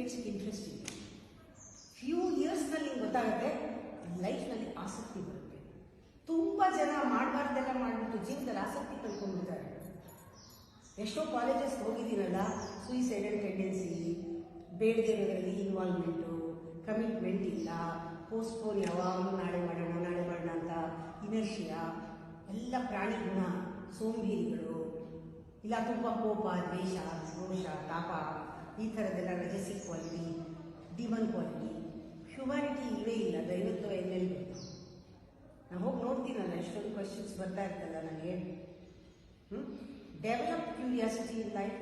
ಸ್ಟೇಜ್ಗೆ interest ಇದೆ. Few ಇಯರ್ಸ್ನಲ್ಲಿ ಗೊತ್ತಾಗುತ್ತೆ, ಲೈಫ್ನಲ್ಲಿ ಆಸಕ್ತಿ ಬರುತ್ತೆ. ತುಂಬ ಜನ ಮಾಡಬಾರ್ದೆಲ್ಲ ಮಾಡಿಬಿಟ್ಟು ಜೀವನದಲ್ಲಿ ಆಸಕ್ತಿ ಕಳ್ಕೊಂಡ್ಬಿಡ್ತಾರೆ. ಎಷ್ಟೋ ಕಾಲೇಜಸ್ ಹೋಗಿದ್ದೀನಲ್ಲ, ಸೂಯಿಸೈಡಲ್ ಟೆಂಡೆನ್ಸಿ, ಬೇಡದಿರೋದ್ರಲ್ಲಿ ಇನ್ವಾಲ್ವ್ಮೆಂಟು, ಕಮಿಟ್ಮೆಂಟ್ ಇಲ್ಲ, ಪೋಸ್ಟ್ಪೋನ್ ಯಾವಾಗಲೂ ನಾಳೆ ಮಾಡೋಣ ಅಂತ ಇನರ್ಷಿಯಾ, ಎಲ್ಲ ಪ್ರಾಣಿ ಗುಣ, ಸೋಂಬೇರಿಗಳು, ಇಲ್ಲ ತುಂಬ ಕೋಪ, ದ್ವೇಷ, ರೋಷ, ತಾಪ, ಈ ಥರದ್ದೆಲ್ಲ ರಜಸಿಕ್ ಕ್ವಾಲಿಟಿ, ಡಿಮನ್ ಕ್ವಾಲಿಟಿ. ಹ್ಯುಮ್ಯಾನಿಟಿ ಇಲ್ಲವೇ ಇಲ್ಲ. ದೈವತ್ವ ಎಲ್ಲೆಲ್ಲಿ ಬಂತು? ನಾನು ಹೋಗಿ ನೋಡ್ತೀನಲ್ಲ, ಎಷ್ಟೊಂದು ಕ್ವಶನ್ಸ್ ಬರ್ತಾ ಇರ್ತಲ್ಲ ನನಗೆ. Develop curiosity in life,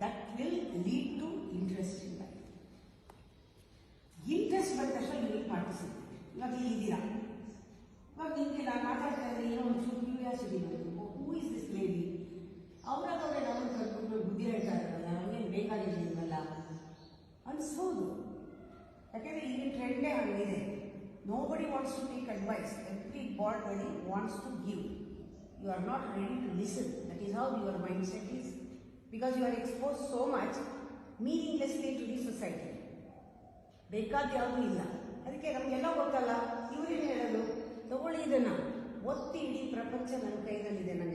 that will lead to interest in life. Interest ಬಂದ ತಕ್ಷಣ ನೀವು ಪಾರ್ಟಿಸಿಪೇಟ್. ಇವಾಗ ಇದ್ದೀರಾ, ಇವಾಗ ನಿಮಗೆ ನಾನು ಮಾತಾಡ್ತಾ ಇದ್ದರೆ ಏನೋ ಒಂಚೂರು ಕ್ಯೂರಿಯಾಸಿಟಿ ಬಂತು. Who is this lady? ಅವರಾಗವ್ರೆ ನಮ್ಮನ್ನು ಕರ್ಕೊಂಡು ಬುದ್ಧಿ ಹೇಳ್ತಾ ಇರಲ್ಲ, ನಮಗೇನು ಬೇಕಾಗಿರಲಿಲ್ವಲ್ಲ ಅನಿಸ್ಬೋದು. ಯಾಕೆಂದರೆ ಈಗಿನ ಟ್ರೆಂಡೇ ಹಂಗಿದೆ. Nobody wants to take advice. Everybody wants to give. You are not ready to listen. That is how your mindset is. Because you are exposed so much meaninglessly to the society. ಬೇಕಾದ ಯಾವುದೂ ಇಲ್ಲ. ಅದಕ್ಕೆ ನಮಗೆಲ್ಲ ಗೊತ್ತಲ್ಲ, ಇವರೇನು ಹೇಳೋದು, ತಗೊಳ್ಳಿ ಇದನ್ನು ಒತ್ತಿ, ಇಡೀ ಪ್ರಪಂಚ ನನ್ನ ಕೈನಲ್ಲಿದೆ, ನನ್ನ